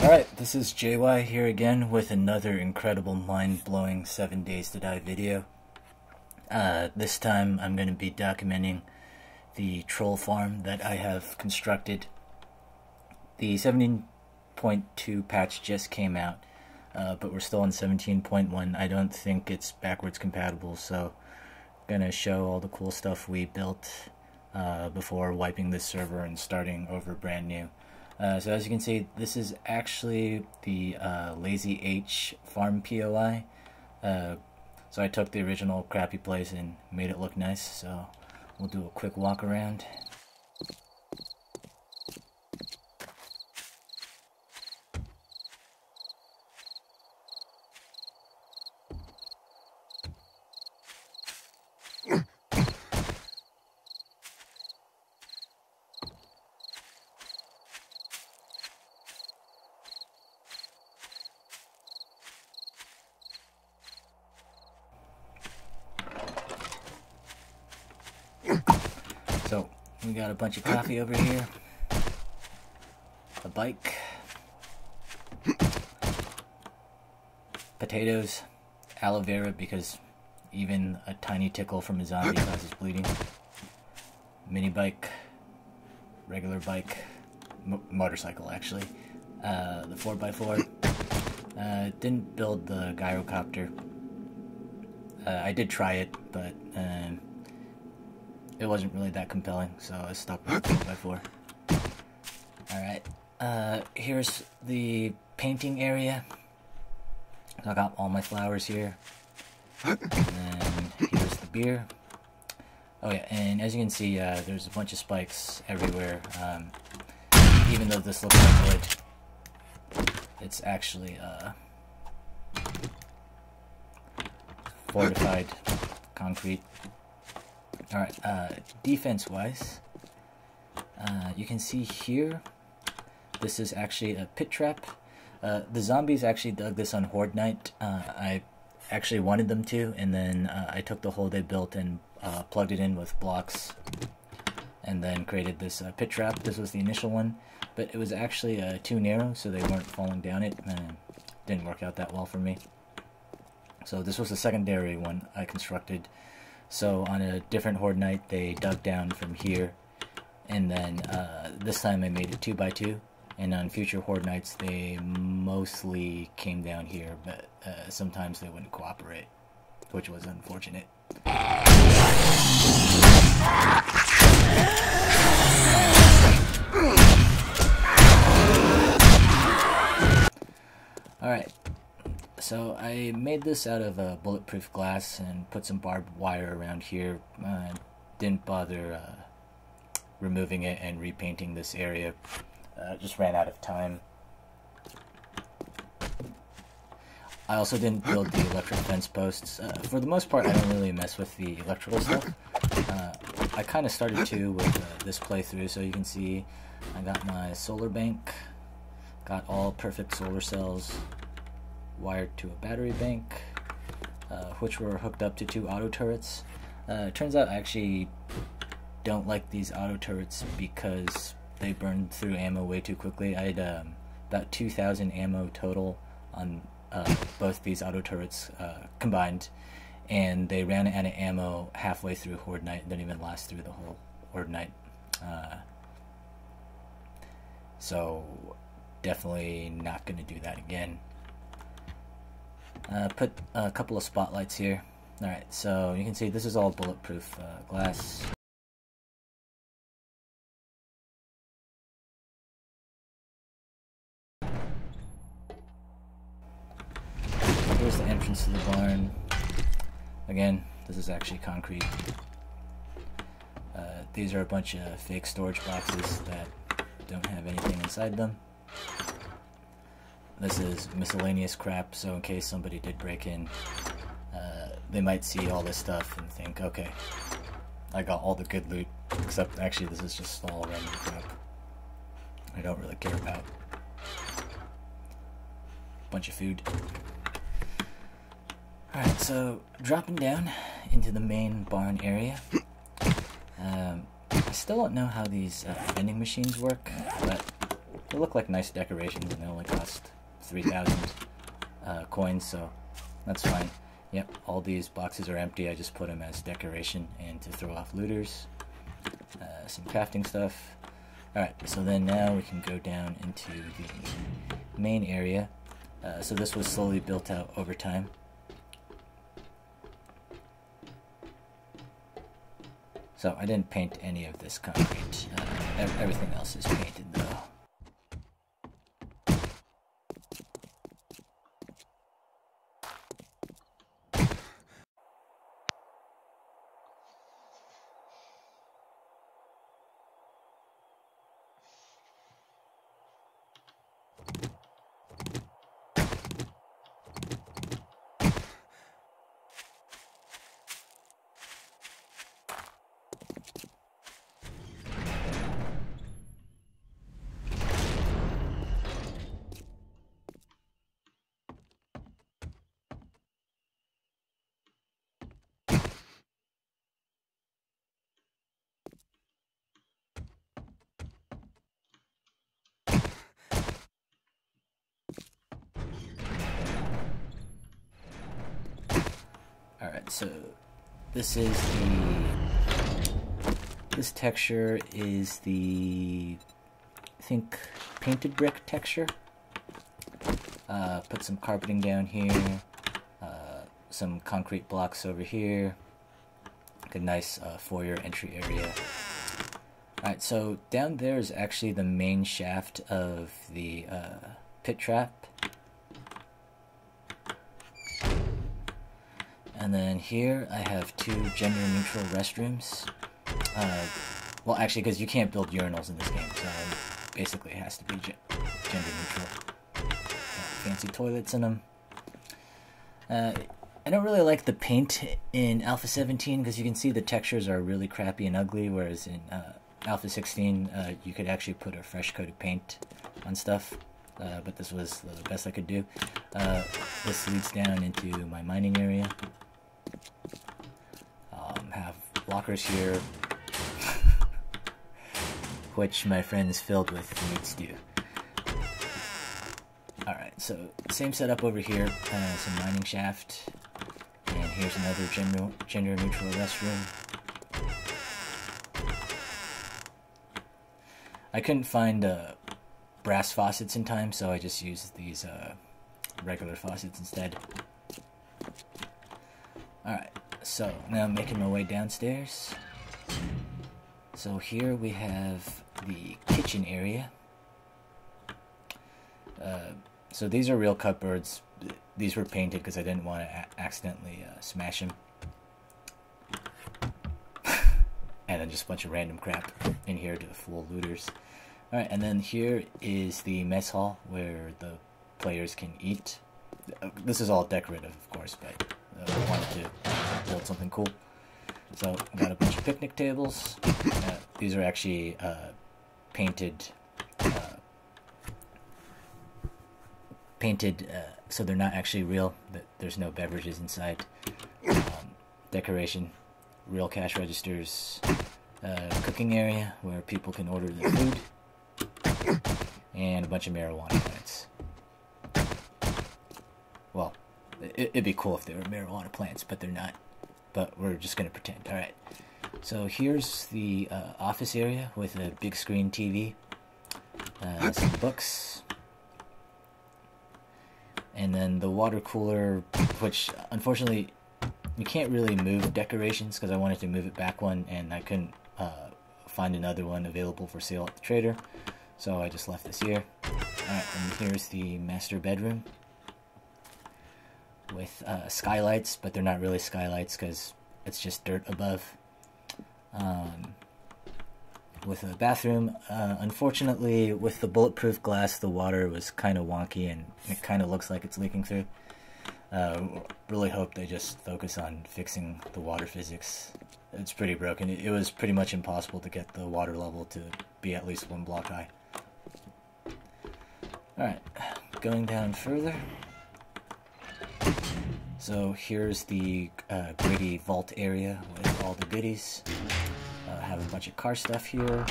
Alright, this is JY here again with another incredible mind-blowing 7 Days to Die video. This time I'm going to be documenting the troll farm that I have constructed. The 17.2 patch just came out, but we're still on 17.1. I don't think it's backwards compatible, so I'm going to show all the cool stuff we built before wiping this server and starting over brand new. So as you can see, this is actually the Lazy H farm POI. So I took the original crappy place and made it look nice. So we'll do a quick walk around. So, we got a bunch of coffee over here, a bike, potatoes, aloe vera because even a tiny tickle from a zombie causes bleeding, mini bike, regular bike, motorcycle actually, the 4x4, didn't build the gyrocopter. I did try it, but it wasn't really that compelling, so I stuck with the 4x4. Alright, here's the painting area. I got all my flowers here. And then here's the beer. Oh yeah, and as you can see, there's a bunch of spikes everywhere. Even though this looks like wood, it's actually fortified concrete. Alright, defense-wise, you can see here, this is actually a pit trap. The zombies actually dug this on Horde Night. I actually wanted them to, and then I took the hole they built and plugged it in with blocks, and then created this pit trap. This was the initial one, but it was actually too narrow, so they weren't falling down it, and didn't work out that well for me. So this was the secondary one I constructed. So on a different Horde Night, they dug down from here, and then this time I made it 2x2, and on future Horde Nights they mostly came down here, but sometimes they wouldn't cooperate, which was unfortunate. Alright. So I made this out of bulletproof glass and put some barbed wire around here. Didn't bother removing it and repainting this area. Just ran out of time. I also didn't build the electric fence posts. For the most part, I don't really mess with the electrical stuff. I kind of started to with this playthrough, so you can see I got my solar bank, got all perfect solar cells wired to a battery bank, which were hooked up to 2 auto turrets. Turns out I actually don't like these auto turrets because they burn through ammo way too quickly. I had about 2,000 ammo total on both these auto turrets combined, and they ran out of ammo halfway through Horde Night. Didn't even last through the whole Horde Night. So definitely not going to do that again. Put a couple of spotlights here. Alright, so you can see this is all bulletproof glass. Here's the entrance to the barn. Again, this is actually concrete. These are a bunch of fake storage boxes that don't have anything inside them. This is miscellaneous crap, so in case somebody did break in, they might see all this stuff and think, okay, I got all the good loot, except actually this is just all random crap I don't really care about. Bunch of food. Alright, so dropping down into the main barn area. I still don't know how these vending machines work, but They look like nice decorations, and they only cost 3,000 coins, so that's fine. Yep, all these boxes are empty. I just put them as decoration and to throw off looters. Some crafting stuff. Alright, so then now we can go down into the main area. So this was slowly built out over time. So I didn't paint any of this concrete. Everything else is painted though. Alright, so this texture is the, I think, painted brick texture. Put some carpeting down here, some concrete blocks over here, like a nice foyer entry area. Alright, so down there is actually the main shaft of the pit trap. And then here I have 2 gender-neutral restrooms. Well, actually, because you can't build urinals in this game, so basically it has to be gender-neutral. Fancy toilets in them. I don't really like the paint in Alpha 17 because you can see the textures are really crappy and ugly, whereas in Alpha 16 you could actually put a fresh coat of paint on stuff. But this was the best I could do. This leads down into my mining area. Have lockers here, which my friends filled with meat stew. Alright, so same setup over here, some mining shaft, and here's another gender neutral restroom. I couldn't find brass faucets in time, so I just used these regular faucets instead. Alright, so now I'm making my way downstairs. So here we have the kitchen area. So these are real cupboards. These were painted because I didn't want to accidentally smash them. And then just a bunch of random crap in here to fool looters. Alright, and then here is the mess hall where the players can eat. This is all decorative, of course, but I wanted to build something cool. So I got a bunch of picnic tables. These are actually painted, so they're not actually real. There's no beverages inside. Decoration, real cash registers, cooking area where people can order their food, and a bunch of marijuana plants. Well, it'd be cool if they were marijuana plants, but they're not. But we're just gonna pretend. Alright, so here's the office area with a big screen TV, some books, and then the water cooler, which unfortunately you can't really move decorations because I wanted to move it back one and I couldn't find another one available for sale at the trader, so I just left this here. Alright, and here's the master bedroom with skylights, but they're not really skylights because it's just dirt above. With a bathroom, unfortunately with the bulletproof glass the water was kind of wonky and it kind of looks like it's leaking through. Really hope they just focus on fixing the water physics. It's pretty broken. It was pretty much impossible to get the water level to be at least 1 block high. Alright, going down further. So here's the gritty vault area with all the goodies. Have a bunch of car stuff here.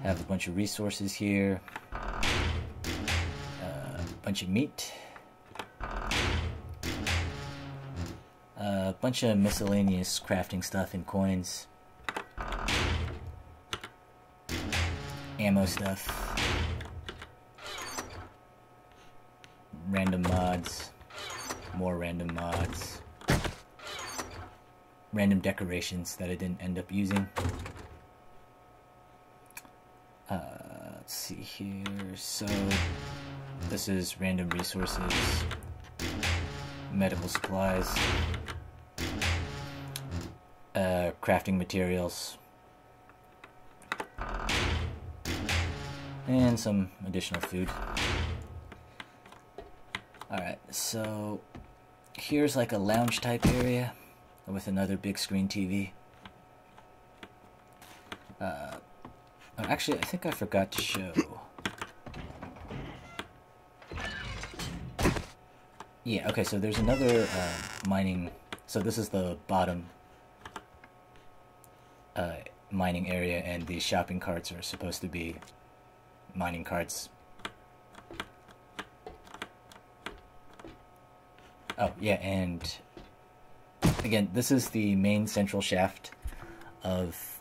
Have a bunch of resources here. A bunch of meat. A bunch of miscellaneous crafting stuff and coins. Ammo stuff. Random mods. More random mods. Random decorations that I didn't end up using. Let's see here. So this is random resources, medical supplies, crafting materials, and some additional food. Alright, so here's like a lounge type area with another big screen TV. Actually, I think I forgot to show. Yeah, okay, so there's another mining. So this is the bottom mining area, and these shopping carts are supposed to be mining carts. Oh, yeah, and again, this is the main central shaft of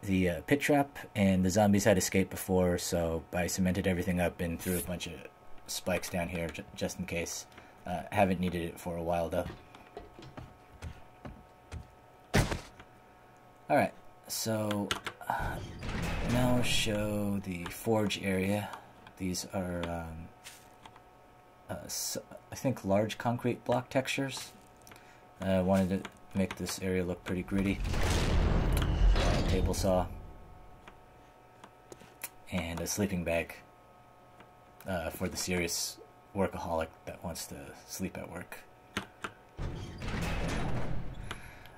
the pit trap, and the zombies had escaped before, so I cemented everything up and threw a bunch of spikes down here just in case. Haven't needed it for a while though. Alright, so now I'll show the forge area. These are I think large concrete block textures. I wanted to make this area look pretty gritty. Table saw and a sleeping bag for the serious workaholic that wants to sleep at work.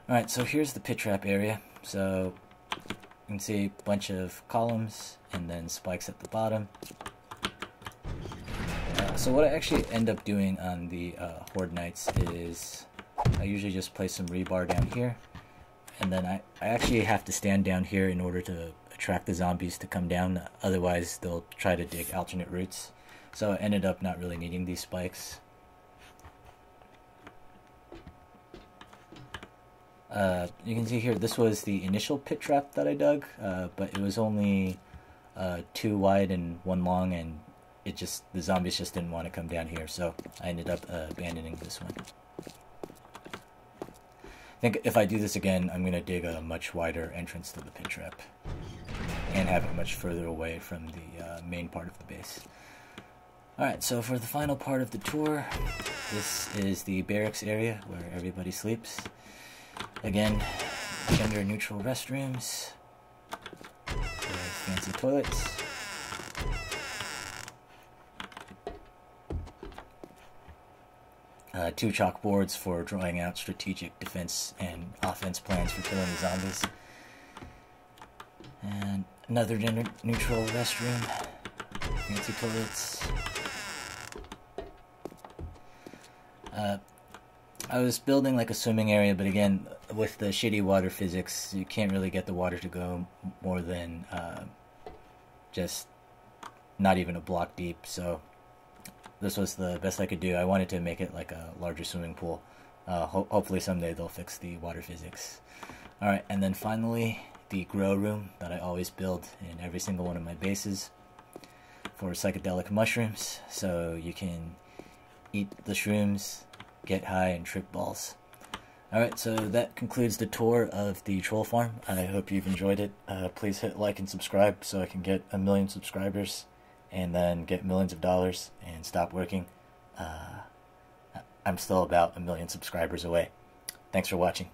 Alright, so here's the pit trap area. So you can see a bunch of columns and then spikes at the bottom. So what I actually end up doing on the horde nights is I usually just place some rebar down here, and then I actually have to stand down here in order to attract the zombies to come down, otherwise they'll try to dig alternate routes. So I ended up not really needing these spikes. You can see here, this was the initial pit trap that I dug, but it was only 2 wide and 1 long, and the zombies just didn't want to come down here, so I ended up abandoning this one. I think if I do this again, I'm going to dig a much wider entrance to the pit trap and have it much further away from the main part of the base. Alright, so for the final part of the tour, this is the barracks area where everybody sleeps. Again, gender-neutral restrooms, fancy toilets. Two chalkboards for drawing out strategic defense and offense plans for killing the zombies. And another gender-neutral restroom, fancy toilets. I was building like a swimming area, but again, with the shitty water physics, you can't really get the water to go more than just not even a block deep, so this was the best I could do. I wanted to make it like a larger swimming pool. Hopefully someday they'll fix the water physics. Alright, and then finally, the grow room that I always build in every single one of my bases for psychedelic mushrooms, so you can eat the shrooms, get high, and trip balls. Alright, so that concludes the tour of the troll farm. I hope you've enjoyed it. Please hit like and subscribe so I can get 1 million subscribers and then get millions of dollars and stop working. I'm still about 1 million subscribers away. Thanks for watching.